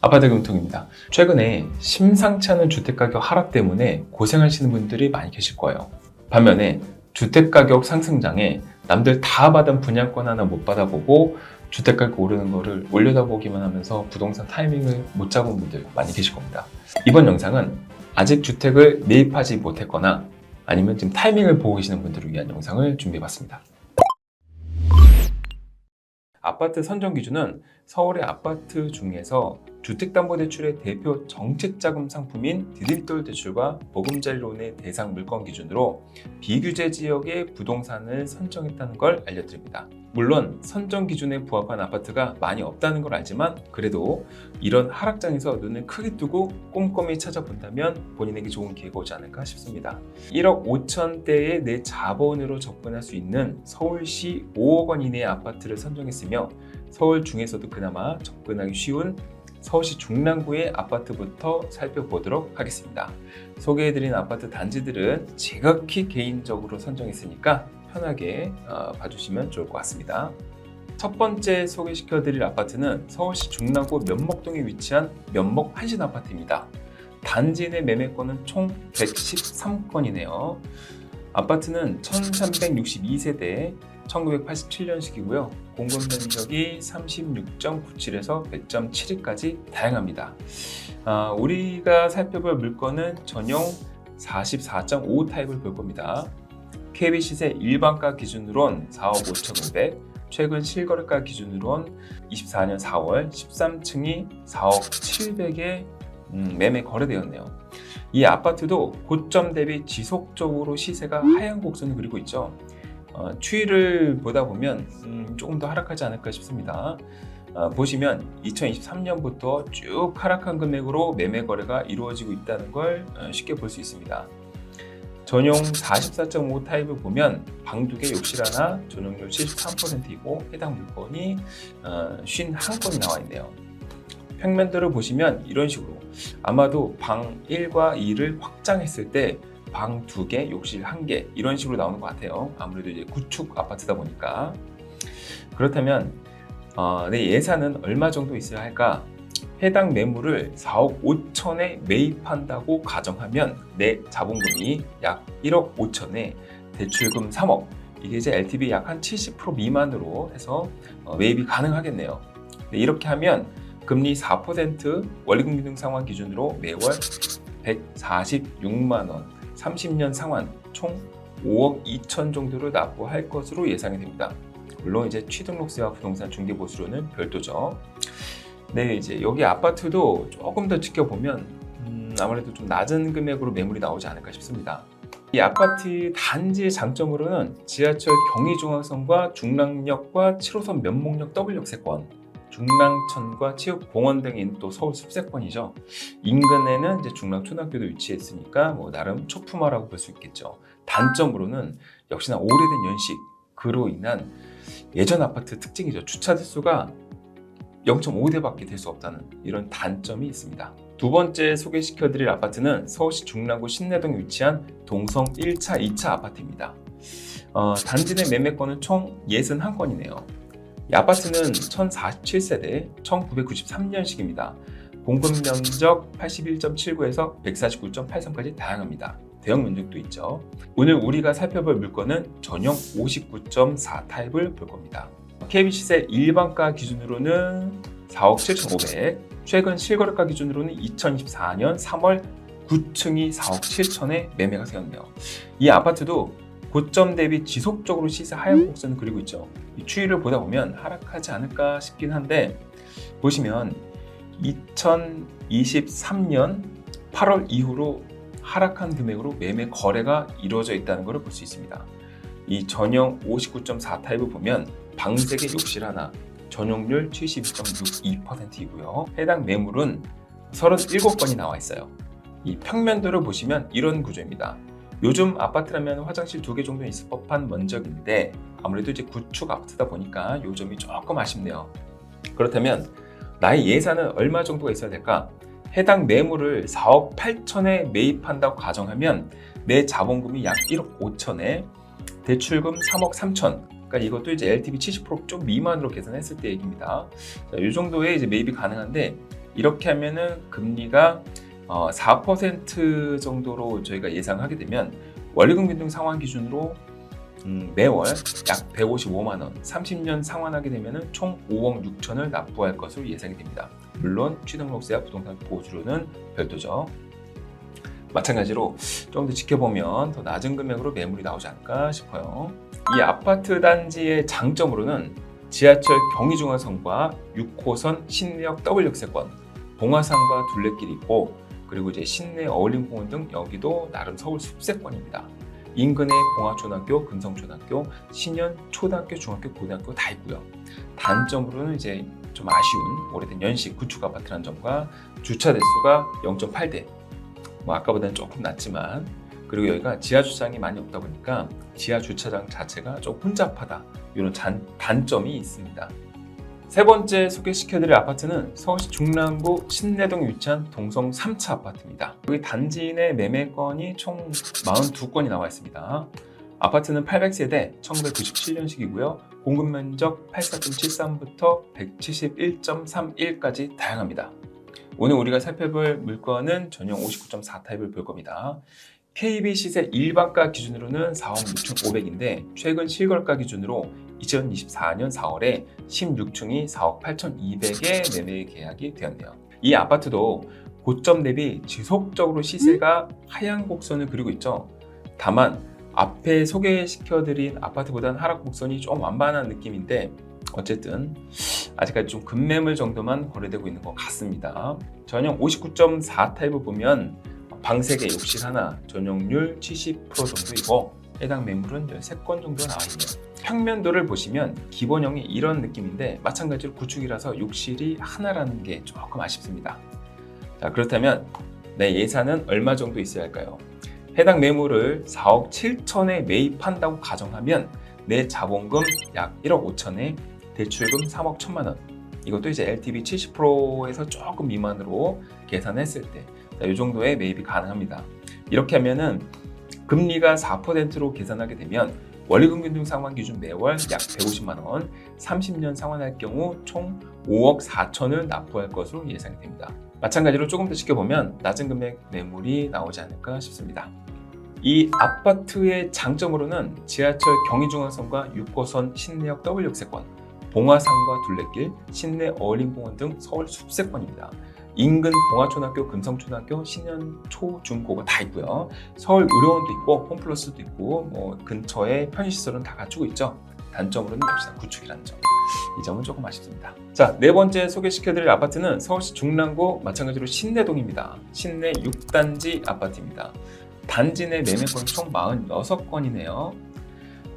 아파트 금통입니다. 최근에 심상치 않은 주택가격 하락 때문에 고생하시는 분들이 많이 계실 거예요. 반면에 주택가격 상승장에 남들 다 받은 분양권 하나 못 받아보고 주택가격 오르는 거를 올려다보기만 하면서 부동산 타이밍을 못 잡은 분들 많이 계실 겁니다. 이번 영상은 아직 주택을 매입하지 못했거나 아니면 지금 타이밍을 보고 계시는 분들을 위한 영상을 준비해봤습니다. 아파트 선정 기준은 서울의 아파트 중에서 주택담보대출의 대표 정책자금 상품인 디딤돌 대출과 보금자리론의 대상 물건 기준으로 비규제 지역의 부동산을 선정했다는 걸 알려드립니다. 물론 선정 기준에 부합한 아파트가 많이 없다는 걸 알지만 그래도 이런 하락장에서 눈을 크게 뜨고 꼼꼼히 찾아본다면 본인에게 좋은 기회가 오지 않을까 싶습니다. 1억 5천대의 내 자본으로 접근할 수 있는 서울시 5억 원 이내의 아파트를 선정했으며 서울 중에서도 그나마 접근하기 쉬운 서울시 중랑구의 아파트부터 살펴보도록 하겠습니다. 소개해드린 아파트 단지들은 지극히 개인적으로 선정했으니까 편하게 봐주시면 좋을 것 같습니다. 첫 번째 소개시켜드릴 아파트는 서울시 중랑구 면목동에 위치한 면목 한신 아파트입니다. 단지 내 매매건은 총 113건이네요. 아파트는 1362세대 1987년식이고요. 공급 면적이 36.97에서 100.72까지 다양합니다. 우리가 살펴볼 물건은 전용 44.5 타입을 볼 겁니다. KB 시세 일반가 기준으론 4억 5,500, 최근 실거래가 기준으론 24년 4월 13층이 4억 700에 매매 거래되었네요. 이 아파트도 고점 대비 지속적으로 시세가 하향 곡선을 그리고 있죠. 추이를 보다 보면 조금 더 하락하지 않을까 싶습니다. 보시면 2023년부터 쭉 하락한 금액으로 매매 거래가 이루어지고 있다는 걸 쉽게 볼 수 있습니다. 전용 44.5 타입을 보면 방 2개 욕실 하나, 전용률 73%이고 해당 물건이 51건이 나와 있네요. 평면도를 보시면 이런 식으로 아마도 방 1과 2를 확장했을 때 방 2개, 욕실 1개 이런 식으로 나오는 것 같아요. 아무래도 이제 구축 아파트다 보니까. 그렇다면 내 예산은 얼마 정도 있어야 할까? 해당 매물을 4억 5천에 매입한다고 가정하면 내 자본금이 약 1억 5천에 대출금 3억, 이게 이제 LTV 약 한 70% 미만으로 해서 매입이 가능하겠네요. 이렇게 하면 금리 4% 원리금 균등 상환 기준으로 매월 146만 원, 30년 상환 총 5억 2천 정도를 납부할 것으로 예상이 됩니다. 물론 이제 취등록세와 부동산 중개보수료는 별도죠. 네, 이제 여기 아파트도 조금 더 지켜보면 아무래도 좀 낮은 금액으로 매물이 나오지 않을까 싶습니다. 이 아파트 단지의 장점으로는 지하철 경의중앙선과 중랑역과 7호선 면목역 W역세권, 중랑천과 체육공원 등인 또 서울 숲세권이죠. 인근에는 이제 중랑초등학교도 위치했으니까 나름 초품화라고 볼 수 있겠죠. 단점으로는 역시나 오래된 연식, 그로 인한 예전 아파트 특징이죠. 주차 대수가 0.5대밖에 될 수 없다는 이런 단점이 있습니다. 두 번째 소개시켜드릴 아파트는 서울시 중랑구 신내동에 위치한 동성 1차, 2차 아파트입니다. 단지 내 매매건은 총 61건이네요. 이 아파트는 1047세대 1993년식입니다. 공급 면적 81.79에서 149.83까지 다양합니다. 대형 면적도 있죠. 오늘 우리가 살펴볼 물건은 전용 59.4 타입을 볼 겁니다. KB 시세 일반가 기준으로는 4억 7,500, 최근 실거래가 기준으로는 2024년 3월 9층이 4억 7천에 매매가 되었네요. 이 아파트도 고점 대비 지속적으로 시세 하향 곡선을 그리고 있죠. 이 추이를 보다 보면 하락하지 않을까 싶긴 한데 보시면 2023년 8월 이후로 하락한 금액으로 매매 거래가 이루어져 있다는 것을 볼 수 있습니다. 이 전용 59.4 타입을 보면 방 3개 욕실 하나, 전용률 72.62%이고요. 해당 매물은 37건이 나와 있어요. 이 평면도를 보시면 이런 구조입니다. 요즘 아파트라면 화장실 2개 정도 있을 법한 면적인데 아무래도 이제 구축 아파트다 보니까 요 점이 조금 아쉽네요. 그렇다면 나의 예산은 얼마 정도가 있어야 될까? 해당 매물을 4억 8천에 매입한다고 가정하면 내 자본금이 약 1억 5천에 대출금 3억 3천, 그러니까 이것도 이제 LTV 70% 좀 미만으로 계산했을 때 얘기입니다. 자, 이 정도의 이제 매입이 가능한데 이렇게 하면은 금리가 4% 정도로 저희가 예상하게 되면 원리금 균등 상환 기준으로 매월 약 155만 원, 30년 상환하게 되면 총 5억 6천을 납부할 것으로 예상이 됩니다. 물론 취등록세와 부동산 보수료는 별도죠. 마찬가지로 좀 더 지켜보면 더 낮은 금액으로 매물이 나오지 않을까 싶어요. 이 아파트 단지의 장점으로는 지하철 경의중앙선과 6호선 신내역 W역세권, 봉화산과 둘레길이 있고, 그리고 이제 신내 어울림공원 등 여기도 나름 서울 숲세권입니다. 인근에 봉화초등학교, 금성초등학교, 신현 초등학교, 중학교, 고등학교 다 있고요. 단점으로는 이제 좀 아쉬운 오래된 연식 구축 아파트라는 점과 주차 대수가 0.8대, 아까보다는 조금 낮지만, 그리고 여기가 지하 주차장이 많이 없다 보니까 지하 주차장 자체가 좀 혼잡하다, 이런 단점이 있습니다. 세 번째 소개시켜드릴 아파트는 서울시 중랑구 신내동에 위치한 동성 3차 아파트입니다. 여기 단지 내 매매건이 총 42건이 나와 있습니다. 아파트는 800세대, 1997년식이고요. 공급 면적 84.73부터 171.31까지 다양합니다. 오늘 우리가 살펴볼 물건은 전용 59.4 타입을 볼 겁니다. KB 시세 일반가 기준으로는 4억 6,500인데 최근 실거래가 기준으로 2024년 4월에 16층이 4억 8,200에 매매 계약이 되었네요. 이 아파트도 고점 대비 지속적으로 시세가 하향 곡선을 그리고 있죠. 다만 앞에 소개시켜드린 아파트보다는 하락 곡선이 좀 완만한 느낌인데 어쨌든 아직까지 좀 급매물 정도만 거래되고 있는 것 같습니다. 전용 59.4 타입을 보면 방 3개, 욕실 하나, 전용률 70% 정도이고 해당 매물은 13건 정도 나와 있네요. 평면도를 보시면 기본형이 이런 느낌인데 마찬가지로 구축이라서 욕실이 하나라는 게 조금 아쉽습니다. 자, 그렇다면 내 예산은 얼마 정도 있어야 할까요? 해당 매물을 4억 7천에 매입한다고 가정하면 내 자본금 약 1억 5천에 대출금 3억 1천만 원, 이것도 이제 LTV 70%에서 조금 미만으로 계산했을 때 이 정도의 매입이 가능합니다. 이렇게 하면은 금리가 4%로 계산하게 되면 원리금 균등 상환 기준 매월 약 150만 원, 30년 상환할 경우 총 5억 4천을 납부할 것으로 예상이 됩니다. 마찬가지로 조금 더 지켜보면 낮은 금액 매물이 나오지 않을까 싶습니다. 이 아파트의 장점으로는 지하철 경의중앙선과 6호선 신내역 W역세권, 봉화산과 둘레길, 신내 어울림공원 등 서울 숲세권입니다. 인근 봉화초등학교, 금성초등학교, 신현초, 중고가 다 있고요. 서울 의료원도 있고 홈플러스도 있고 근처에 편의시설은 다 갖추고 있죠. 단점으로는 역시나 구축이라는 점. 이 점은 조금 아쉽습니다. 자, 네 번째 소개시켜드릴 아파트는 서울시 중랑구 마찬가지로 신내동입니다. 신내 6단지 아파트입니다. 단지 내 매매건이 총 46건이네요.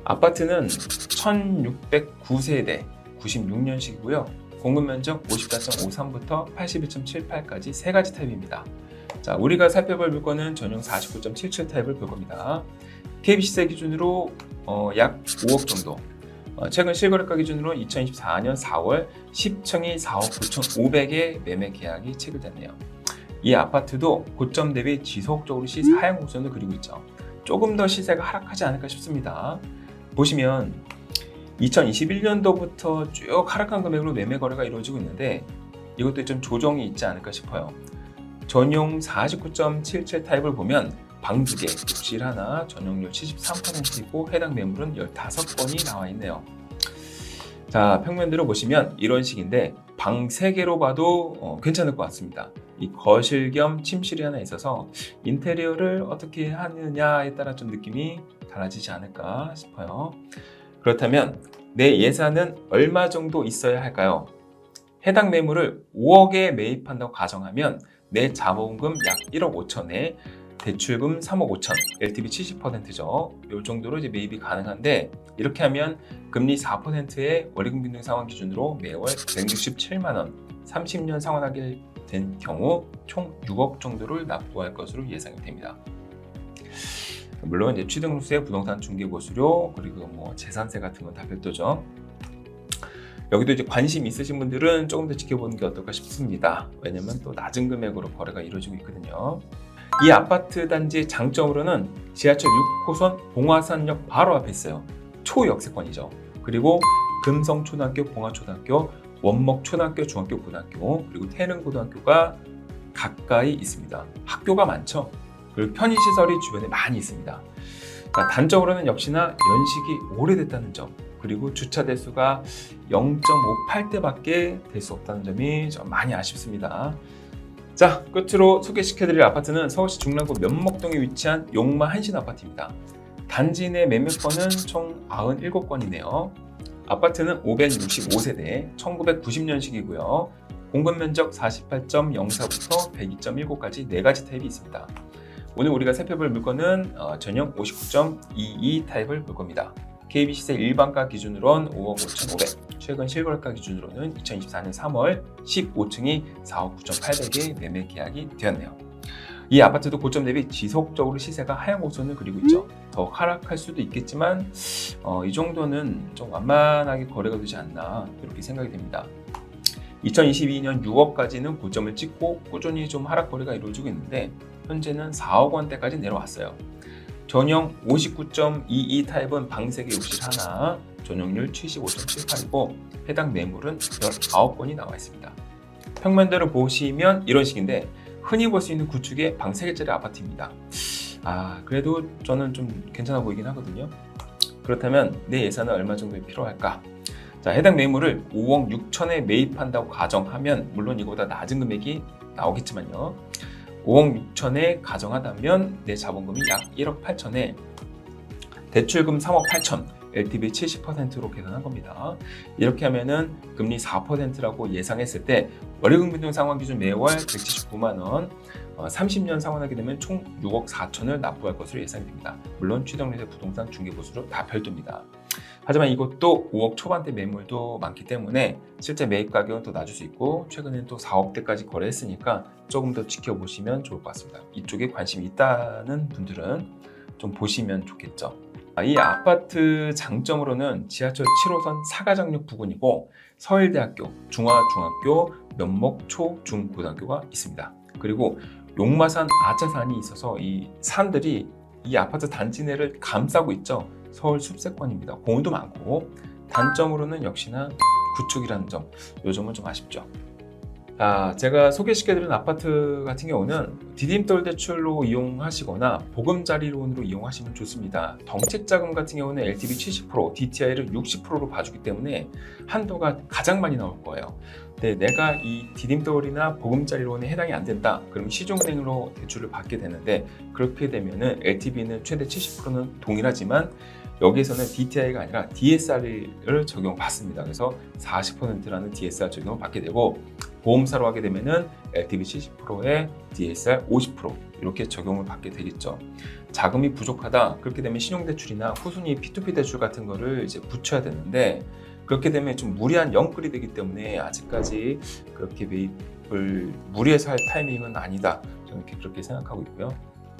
아파트는 1609세대, 96년식이고요. 공급 면적 54.53부터 81.78까지 세 가지 타입입니다. 자, 우리가 살펴볼 물건은 전용 49.77 타입을 볼 겁니다. KB 시세 기준으로 약 5억 정도. 최근 실거래가 기준으로 2024년 4월 10층이 4억 9,500에 매매 계약이 체결됐네요. 이 아파트도 고점 대비 지속적으로 시세 하향 곡선을 그리고 있죠. 조금 더 시세가 하락하지 않을까 싶습니다. 보시면 2021년도부터 쭉 하락한 금액으로 매매 거래가 이루어지고 있는데 이것도 좀 조정이 있지 않을까 싶어요. 전용 49.77 타입을 보면 방 2개, 욕실 하나, 전용률 73%이고 해당 매물은 15건이 나와 있네요. 자, 평면대로 보시면 이런 식인데 방 3개로 봐도 괜찮을 것 같습니다. 이 거실 겸 침실이 하나 있어서 인테리어를 어떻게 하느냐에 따라 좀 느낌이 달라지지 않을까 싶어요. 그렇다면 내 예산은 얼마 정도 있어야 할까요? 해당 매물을 5억에 매입한다고 가정하면 내 자본금 약 1억 5천에 대출금 3억 5천, LTV 70%죠. 이 정도로 이제 매입이 가능한데 이렇게 하면 금리 4%의 원리금 균등 상환 기준으로 매월 167만 원, 30년 상환하게 된 경우 총 6억 정도를 납부할 것으로 예상이 됩니다. 물론 이제 취등록세, 부동산 중개보수료, 그리고 재산세 같은 건 다 별도죠. 여기도 이제 관심 있으신 분들은 조금 더 지켜보는 게 어떨까 싶습니다. 왜냐면 또 낮은 금액으로 거래가 이루어지고 있거든요. 이 아파트 단지의 장점으로는 지하철 6호선 봉화산역 바로 앞에 있어요. 초역세권이죠. 그리고 금성초등학교, 봉화초등학교, 원목 초등학교, 중학교, 고등학교 그리고 태릉 고등학교가 가까이 있습니다. 학교가 많죠. 그리고 편의시설이 주변에 많이 있습니다. 단점으로는 역시나 연식이 오래됐다는 점, 그리고 주차 대수가 0.58대밖에 될 수 없다는 점이 좀 많이 아쉽습니다. 자, 끝으로 소개시켜드릴 아파트는 서울시 중랑구 면목동에 위치한 용마 한신 아파트입니다. 단지 내 매매건은 총 97건이네요. 아파트는 565세대, 1990년식이고요. 공급면적 48.04부터 102.19까지 4가지 타입이 있습니다. 오늘 우리가 살펴볼 물건은 전용 59.22 타입을 볼 겁니다. KB시세 일반가 기준으로는 5억 5,500, 최근 실거래가 기준으로는 2024년 3월 15층이 4억 9,800에 매매 계약이 되었네요. 이 아파트도 고점 대비 지속적으로 시세가 하향 곡선을 그리고 있죠. 더 하락할 수도 있겠지만 이 정도는 좀 완만하게 거래가 되지 않나 이렇게 생각이 됩니다. 2022년 6월까지는 고점을 찍고 꾸준히 좀 하락 거래가 이루어지고 있는데 현재는 4억 원대까지 내려왔어요. 전용 59.22 타입은 방세개 욕실 하나, 전용률 75.78이고 해당 매물은 19건이 나와 있습니다. 평면대로 보시면 이런 식인데 흔히 볼 수 있는 구축의 방 3개짜리 아파트입니다. 그래도 저는 좀 괜찮아 보이긴 하거든요. 그렇다면 내 예산은 얼마 정도 필요할까? 자, 해당 매물을 5억 6천에 매입한다고 가정하면 물론 이거보다 낮은 금액이 나오겠지만요. 5억 6천에 가정하다면 내 자본금이 약 1억 8천에 대출금 3억 8천, LTV 70%로 계산한 겁니다. 이렇게 하면은 금리 4%라고 예상했을 때 월요금 변동 상환 기준 매월 179만 원, 30년 상환하게 되면 총 6억 4천을 납부할 것으로 예상됩니다. 물론 취득세 부동산 중개보수로 다 별도입니다. 하지만 이것도 5억 초반대 매물도 많기 때문에 실제 매입 가격은 또 낮을 수 있고 최근에는 또 4억대까지 거래했으니까 조금 더 지켜보시면 좋을 것 같습니다. 이쪽에 관심이 있다는 분들은 좀 보시면 좋겠죠. 이 아파트 장점으로는 지하철 7호선 사가장역 부근이고 서울대학교, 중화중학교, 면목 초, 중, 고등학교가 있습니다. 그리고 용마산 아차산이 있어서 이 산들이 이 아파트 단지 내를 감싸고 있죠. 서울 숲세권입니다. 공원도 많고 단점으로는 역시나 구축이라는 점, 이 점은 좀 아쉽죠. 제가 소개시켜드린 아파트 같은 경우는 디딤돌 대출로 이용하시거나 보금자리론으로 이용하시면 좋습니다. 덩책자금 같은 경우는 LTV 70%, DTI를 60%로 봐주기 때문에 한도가 가장 많이 나올 거예요. 근데 내가 이 디딤돌이나 보금자리론에 해당이 안 된다, 그러면 시중은행으로 대출을 받게 되는데 그렇게 되면은 LTV는 최대 70%는 동일하지만 여기에서는 DTI가 아니라 DSR을 적용받습니다. 그래서 40%라는 DSR 적용을 받게 되고 보험사로 하게 되면은 LTV 70%에 DSR 50% 이렇게 적용을 받게 되겠죠. 자금이 부족하다 그렇게 되면 신용대출이나 후순위 P2P 대출 같은 거를 이제 붙여야 되는데 그렇게 되면 좀 무리한 영끌이 되기 때문에 아직까지 그렇게 매입을 무리해서 할 타이밍은 아니다. 저는 그렇게 생각하고 있고요.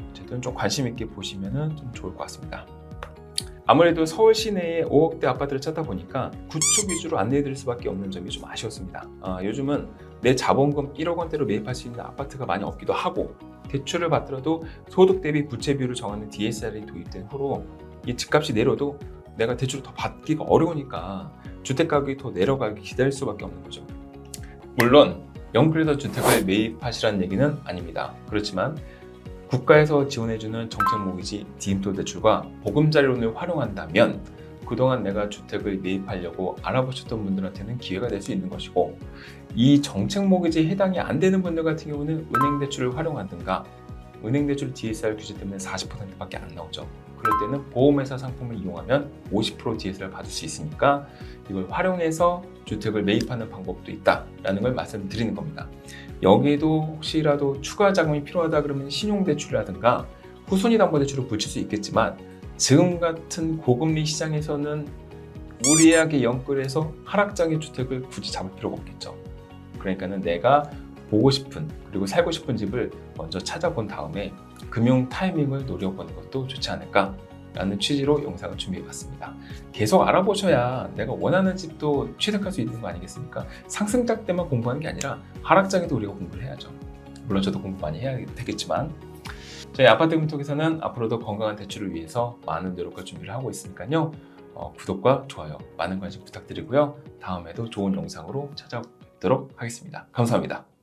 어쨌든 좀 관심 있게 보시면은 좀 좋을 것 같습니다. 아무래도 서울 시내에 5억대 아파트를 찾다 보니까 구축 위주로 안내해드릴 수밖에 없는 점이 좀 아쉬웠습니다. 요즘은 내 자본금 1억 원대로 매입할 수 있는 아파트가 많이 없기도 하고 대출을 받더라도 소득 대비 부채 비율을 정하는 DSR이 도입된 후로 이 집값이 내려도 내가 대출을 더 받기가 어려우니까 주택가격이 더 내려가기 기다릴 수밖에 없는 거죠. 물론 영끌에서 주택을 매입하시라는 얘기는 아닙니다. 그렇지만 국가에서 지원해주는 정책모기지 디딤돌 대출과 보금자리론을 활용한다면 그동안 내가 주택을 매입하려고 알아보셨던 분들한테는 기회가 될 수 있는 것이고 이 정책모기지에 해당이 안 되는 분들 같은 경우는 은행대출을 활용하든가 은행대출 DSR 규제 때문에 40%밖에 안 나오죠. 그럴 때는 보험회사 상품을 이용하면 50% DSR 받을 수 있으니까 이걸 활용해서 주택을 매입하는 방법도 있다라는 걸 말씀드리는 겁니다. 여기에도 혹시라도 추가 자금이 필요하다 그러면 신용대출이라든가 후순위담보대출을 붙일 수 있겠지만 지금 같은 고금리 시장에서는 무리하게 연끌해서 하락장의 주택을 굳이 잡을 필요가 없겠죠. 그러니까는 내가 보고 싶은 그리고 살고 싶은 집을 먼저 찾아본 다음에 금융 타이밍을 노려보는 것도 좋지 않을까 라는 취지로 영상을 준비해봤습니다. 계속 알아보셔야 내가 원하는 집도 취득할 수 있는 거 아니겠습니까? 상승장 때만 공부하는 게 아니라 하락장에도 우리가 공부를 해야죠. 물론 저도 공부 많이 해야 되겠지만 저희 아파트 금톡에서는 앞으로도 건강한 대출을 위해서 많은 노력과 준비를 하고 있으니까요. 구독과 좋아요 많은 관심 부탁드리고요. 다음에도 좋은 영상으로 찾아뵙도록 하겠습니다. 감사합니다.